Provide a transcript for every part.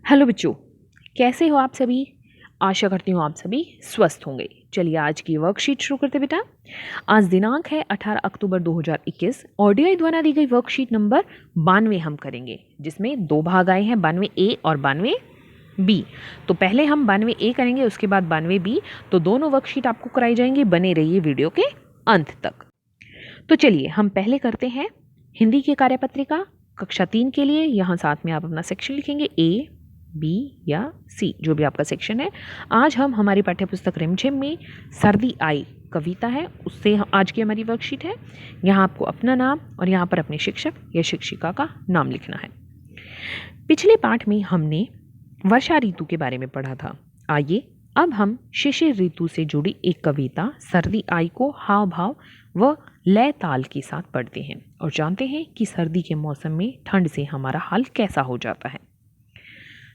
Hello बच्चों, कैसे हो आप सभी। आशा करती हूँ आप सभी स्वस्थ होंगे। चलिए आज की वर्कशीट शुरू करते बेटा। आज दिनांक है 18 अक्टूबर 2021। ऑडियो द्वारा दी गई वर्कशीट नंबर 92 हम करेंगे, जिसमें दो भाग आए हैं, 92 ए और 92 बी। तो पहले हम 92 ए करेंगे, उसके बाद 92 बी। तो दोनों वर्कशीट आपको कराई जाएंगी, बने रहिए वीडियो के अंत तक। तो चलिए हम पहले करते हैं हिंदी की कार्यपत्रिका कक्षा 3 के लिए। यहाँ साथ में आप अपना सेक्शन लिखेंगे, ए बी या सी, जो भी आपका सेक्शन है। आज हम हमारी पाठ्यपुस्तक रिमझिम में सर्दी आई कविता है, उससे आज की हमारी वर्कशीट है। यहाँ आपको अपना नाम और यहाँ पर अपने शिक्षक या शिक्षिका का नाम लिखना है। पिछले पाठ में हमने वर्षा ऋतु के बारे में पढ़ा था। आइए अब हम शिशिर ऋतु से जुड़ी एक कविता सर्दी आई को हाव भाव व लय ताल के साथ पढ़ते हैं और जानते हैं कि सर्दी के मौसम में ठंड से हमारा हाल कैसा हो जाता है।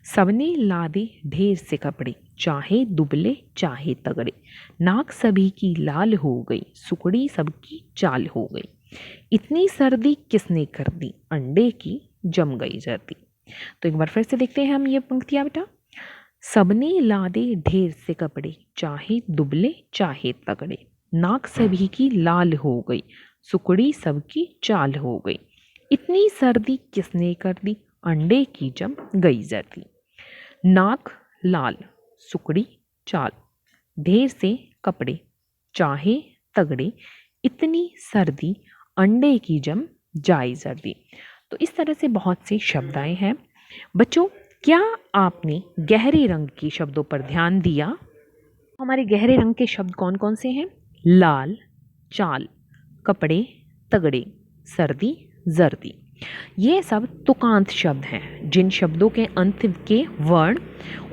सबने लादे ढेर से कपड़े, चाहे दुबले चाहे तगड़े, नाक सभी की लाल हो गई, सुकड़ी सबकी चाल हो गई, इतनी सर्दी किसने कर दी, अंडे की जम गई जर्दी। तो एक बार फिर से देखते हैं हम ये पंक्तियां बेटा। सबने लादे ढेर से कपड़े, चाहे दुबले चाहे तगड़े, नाक सभी की लाल हो गई, सुकड़ी सबकी चाल हो गई, इतनी सर्दी किसने कर दी, अंडे की जम गई जर्दी। नाक लाल, सुकड़ी चाल, ढेर से कपड़े, चाहे तगड़े, इतनी सर्दी, अंडे की जम जाए जर्दी। तो इस तरह से बहुत से शब्द आए हैं बच्चों। क्या आपने गहरे रंग के शब्दों पर ध्यान दिया? हमारे गहरे रंग के शब्द कौन कौन से हैं? लाल, चाल, कपड़े, तगड़े, सर्दी, जर्दी। ये सब तुकांत शब्द हैं। जिन शब्दों के अंत के वर्ण,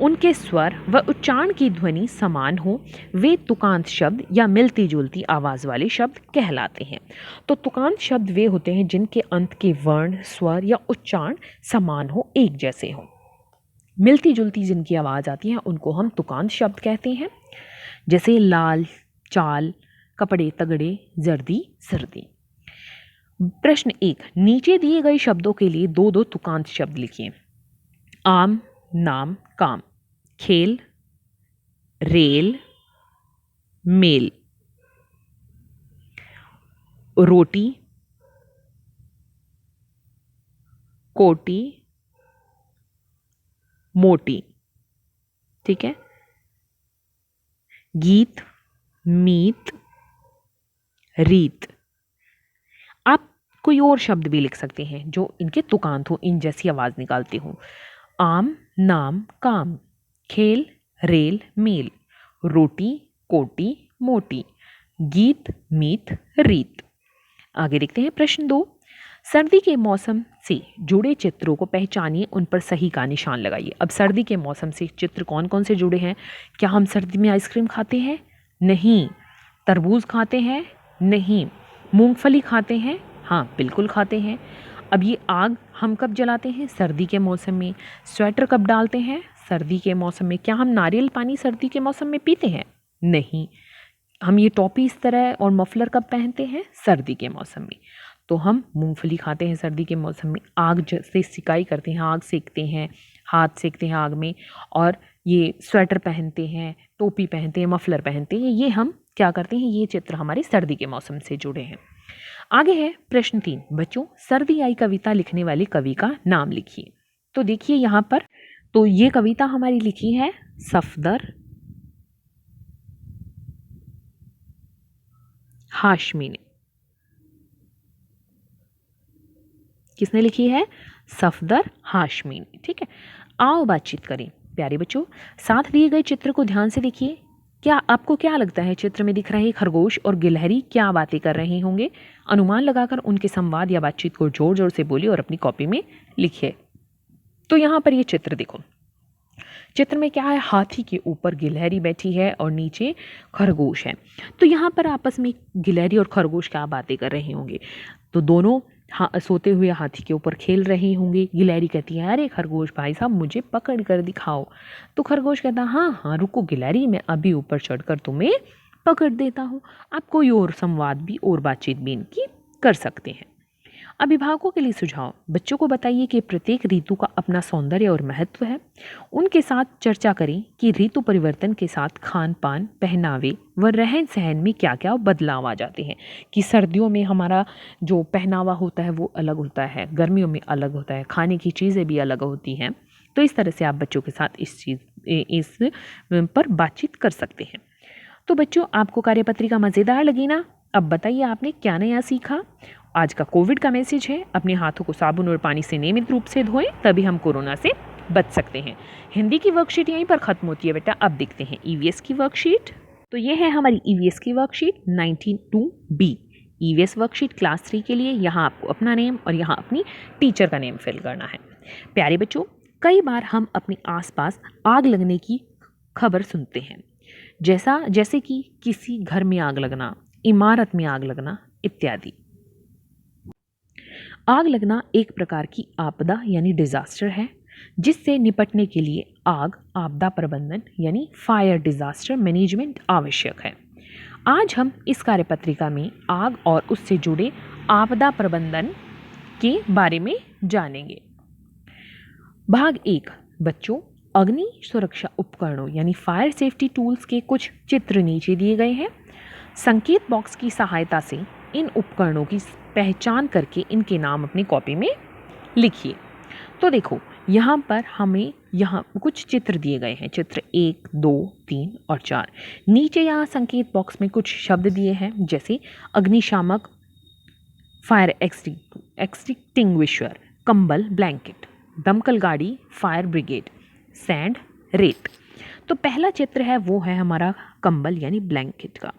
उनके स्वर व उच्चारण की ध्वनि समान हो, वे तुकांत शब्द या मिलती जुलती आवाज़ वाले शब्द कहलाते हैं। तो तुकांत शब्द वे होते हैं जिनके अंत के वर्ण, स्वर या उच्चारण समान हो, एक जैसे हो। मिलती जुलती जिनकी आवाज़ आती है उनको हम तुकांत शब्द कहते हैं, जैसे लाल, चाल, कपड़े, तगड़े, जर्दी, सर्दी। प्रश्न 1, नीचे दिए गए शब्दों के लिए दो दो तुकांत शब्द लिखिए। आम, नाम, काम, खेल, रेल, मेल, रोटी, कोटी, मोटी। ठीक है। गीत, मीत, रीत। आप कोई और शब्द भी लिख सकते हैं जो इनके तुकांत हो, इन जैसी आवाज निकालते हो। आम, नाम, काम, खेल, रेल, मेल, रोटी, कोटी, मोटी, गीत, मीत, रीत। आगे देखते हैं प्रश्न 2, सर्दी के मौसम से जुड़े चित्रों को पहचानिए, उन पर सही का निशान लगाइए। अब सर्दी के मौसम से चित्र कौन कौन से जुड़े हैं? क्या हम सर्दी में आइसक्रीम खाते हैं? नहीं। तरबूज खाते हैं? नहीं। मूंगफली खाते हैं? हाँ बिल्कुल खाते हैं। अब ये आग हम कब जलाते हैं? सर्दी के मौसम में। स्वेटर कब डालते हैं? सर्दी के मौसम में। क्या हम नारियल पानी सर्दी के मौसम में पीते हैं? नहीं। हम ये टोपी इस तरह और मफलर कब पहनते हैं? सर्दी के मौसम में। तो हम मूंगफली खाते हैं सर्दी के मौसम में, आग से सिकाई करते हैं, आग सेकते हैं, हाथ सेकते हैं आग में, और ये स्वेटर पहनते हैं, टोपी पहनते हैं, मफलर पहनते हैं। ये हम क्या करते हैं? ये चित्र हमारे सर्दी के मौसम से जुड़े हैं। आगे है प्रश्न 3, बच्चों सर्दी आई कविता लिखने वाले कवि का नाम लिखिए। तो देखिए यहाँ पर, तो ये कविता हमारी लिखी है सफदर हाशमी ने। किसने लिखी है? सफदर हाशमी ने। ठीक है। आओ बातचीत करें। प्यारे बच्चों, साथ दिए गए चित्र को ध्यान से देखिए। क्या आपको क्या लगता है चित्र में दिख रहे खरगोश और गिलहरी क्या बातें कर रहे होंगे? अनुमान लगाकर उनके संवाद या बातचीत को जोर जोर से बोलिए और अपनी कॉपी में लिखिए। तो यहाँ पर ये चित्र देखो। चित्र में क्या है? हाथी के ऊपर गिलहरी बैठी है और नीचे खरगोश है। तो यहाँ पर आपस में गिलहरी और खरगोश क्या बातें कर रहे होंगे? तो दोनों सोते हुए हाथी के ऊपर खेल रहे होंगे। गिलहरी कहती है, अरे खरगोश भाई साहब मुझे पकड़ कर दिखाओ। तो खरगोश कहता है, हाँ हाँ रुको गिलहरी, मैं अभी ऊपर चढ़कर तुम्हें पकड़ देता हूँ। आप कोई और संवाद भी और बातचीत भी इनकी कर सकते हैं। अभिभावकों के लिए सुझाव, बच्चों को बताइए कि प्रत्येक ऋतु का अपना सौंदर्य और महत्व है। उनके साथ चर्चा करें कि ऋतु परिवर्तन के साथ खान पान, पहनावे व रहन सहन में क्या क्या बदलाव आ जाते हैं, कि सर्दियों में हमारा जो पहनावा होता है वो अलग होता है, गर्मियों में अलग होता है, खाने की चीज़ें भी अलग होती हैं। तो इस तरह से आप बच्चों के साथ इस पर बातचीत कर सकते हैं। तो बच्चों, आपको कार्यपत्रिका मज़ेदार लगी ना? अब बताइए आपने क्या नया सीखा। आज का कोविड का मैसेज है, अपने हाथों को साबुन और पानी से नियमित रूप से धोएं, तभी हम कोरोना से बच सकते हैं। हिंदी की वर्कशीट यहीं पर खत्म होती है बेटा। अब देखते हैं ईवीएस की वर्कशीट। तो ये है हमारी ईवीएस की worksheet 92B। EVS worksheet class 3 के लिए। यहाँ आपको अपना नेम और यहाँ अपनी टीचर का नेम फिल करना है। प्यारे बच्चों, कई बार हम अपने आसपास आग लगने की खबर सुनते हैं, जैसे कि किसी घर में आग लगना, इमारत में आग लगना इत्यादि। आग लगना एक प्रकार की आपदा यानी डिजास्टर है, जिससे निपटने के लिए आपदा प्रबंधन यानी फायर डिजास्टर मैनेजमेंट आवश्यक है। आज हम इस कार्यपत्रिका में आग और उससे जुड़े आपदा प्रबंधन के बारे में जानेंगे। भाग 1। बच्चों, अग्नि सुरक्षा उपकरणों यानी फायर सेफ्टी टूल्स के कुछ चित्र नीचे दिए गए हैं। संकेत बॉक्स की सहायता से इन उपकरणों की पहचान करके इनके नाम अपनी कॉपी में लिखिए। तो देखो, यहाँ पर हमें यहाँ कुछ चित्र दिए गए हैं, चित्र 1, 2, 3 और 4। नीचे यहाँ संकेत बॉक्स में कुछ शब्द दिए हैं, जैसे अग्निशामक, फायर एक्सटिंग्विशर, कंबल ब्लैंकेट, दमकल गाड़ी, फायर ब्रिगेड, सैंड, रेत। तो पहला चित्र है वो है हमारा कंबल यानी ब्लैंकेट का।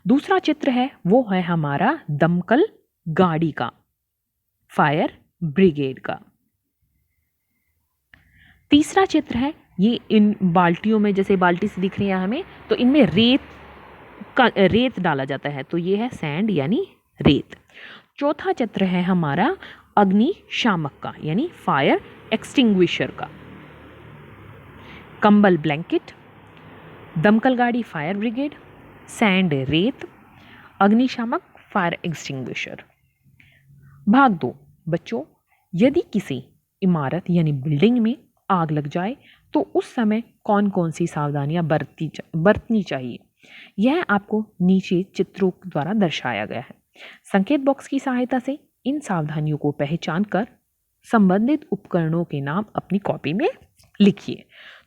दूसरा चित्र है वो है हमारा दमकल गाड़ी का, फायर ब्रिगेड का। तीसरा चित्र है, ये इन बाल्टियों में, जैसे बाल्टी से दिख रही है हमें, तो इनमें रेत डाला जाता है, तो ये है सैंड यानी रेत। चौथा चित्र है हमारा अग्निशामक का यानी फायर एक्सटिंग्विशर का। कंबल ब्लैंकेट, दमकल गाड़ी फायर ब्रिगेड, सैंड रेत, अग्निशामक फायर एक्सटिंग्विशर। भाग 2। बच्चों, यदि किसी इमारत यानी बिल्डिंग में आग लग जाए तो उस समय कौन कौन सी सावधानियां बरतनी चाहिए, यह आपको नीचे चित्रों द्वारा दर्शाया गया है। संकेत बॉक्स की सहायता से इन सावधानियों को पहचान कर संबंधित उपकरणों के नाम अपनी कॉपी में लिखिए।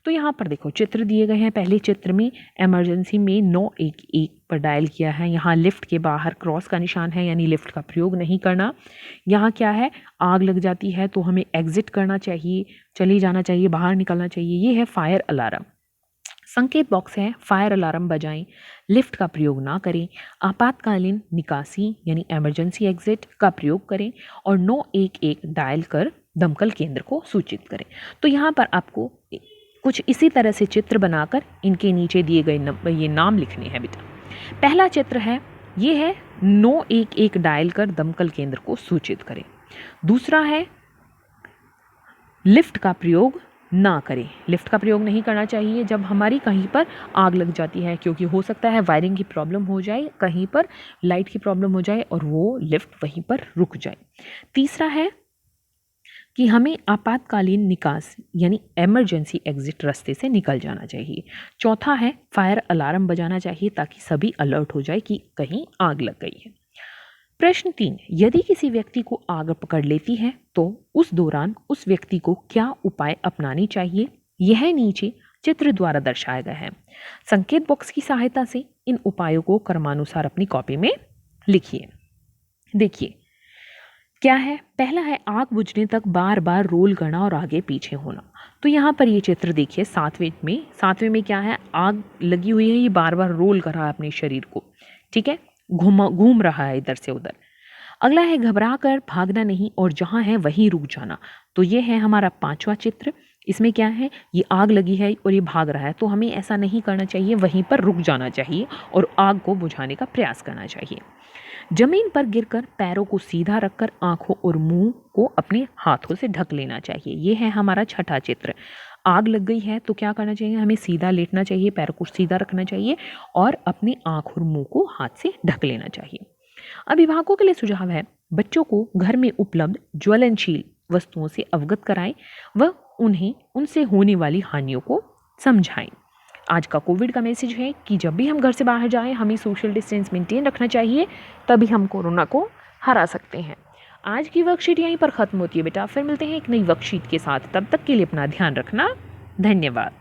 तो यहाँ पर देखो चित्र दिए गए हैं। पहले चित्र में इमरजेंसी में 911 पर डायल किया है। यहाँ लिफ्ट के बाहर क्रॉस का निशान है, यानी लिफ्ट का प्रयोग नहीं करना। यहाँ क्या है, आग लग जाती है तो हमें एग्जिट करना चाहिए, चले जाना चाहिए, बाहर निकलना चाहिए। ये है फायर अलार्म। संकेत बॉक्स है, फायर अलार्म बजाएं, लिफ्ट का प्रयोग ना करें, आपातकालीन निकासी यानी इमरजेंसी एग्जिट का प्रयोग करें और 911 डायल कर दमकल केंद्र को सूचित करें। तो यहाँ पर आपको कुछ इसी तरह से चित्र बनाकर इनके नीचे दिए गए ये नाम लिखने हैं बेटा। पहला चित्र है, ये है 911 डायल कर दमकल केंद्र को सूचित करें। दूसरा है लिफ्ट का प्रयोग ना करें, लिफ्ट का प्रयोग नहीं करना चाहिए जब हमारी कहीं पर आग लग जाती है, क्योंकि हो सकता है वायरिंग की प्रॉब्लम हो जाए, कहीं पर लाइट की प्रॉब्लम हो जाए और वो लिफ्ट वहीं पर रुक जाए। तीसरा है कि हमें आपातकालीन निकास यानी इमरजेंसी एग्जिट रास्ते से निकल जाना चाहिए। चौथा है फायर अलार्म बजाना चाहिए ताकि सभी अलर्ट हो जाए कि कहीं आग लग गई है। प्रश्न 3, यदि किसी व्यक्ति को आग पकड़ लेती है तो उस दौरान उस व्यक्ति को क्या उपाय अपनाने चाहिए, यह नीचे चित्र द्वारा दर्शाया गया है। संकेत बॉक्स की सहायता से इन उपायों को क्रमानुसार अपनी कॉपी में लिखिए। देखिए क्या है, पहला है आग बुझने तक बार बार रोल करना और आगे पीछे होना। तो यहाँ पर ये चित्र देखिए, सातवें में क्या है, आग लगी हुई है, ये बार बार रोल कर रहा है अपने शरीर को, ठीक है, घूम रहा है इधर से उधर। अगला है घबरा कर भागना नहीं और जहाँ है वहीं रुक जाना। तो ये है हमारा 5वां चित्र। इसमें क्या है, ये आग लगी है और ये भाग रहा है, तो हमें ऐसा नहीं करना चाहिए, वहीं पर रुक जाना चाहिए और आग को बुझाने का प्रयास करना चाहिए। जमीन पर गिरकर पैरों को सीधा रखकर आंखों और मुंह को अपने हाथों से ढक लेना चाहिए। ये है हमारा 6ठा चित्र। आग लग गई है तो क्या करना चाहिए, हमें सीधा लेटना चाहिए, पैरों को सीधा रखना चाहिए और अपनी आंख और मुंह को हाथ से ढक लेना चाहिए। अभिभावकों के लिए सुझाव है, बच्चों को घर में उपलब्ध ज्वलनशील वस्तुओं से अवगत कराएं व उन्हें उनसे होने वाली हानियों को समझाएं। आज का कोविड का मैसेज है कि जब भी हम घर से बाहर जाएं हमें सोशल डिस्टेंस मेंटेन रखना चाहिए, तभी हम कोरोना को हरा सकते हैं। आज की वर्कशीट यहीं पर ख़त्म होती है बेटा, फिर मिलते हैं एक नई वर्कशीट के साथ। तब तक के लिए अपना ध्यान रखना। धन्यवाद।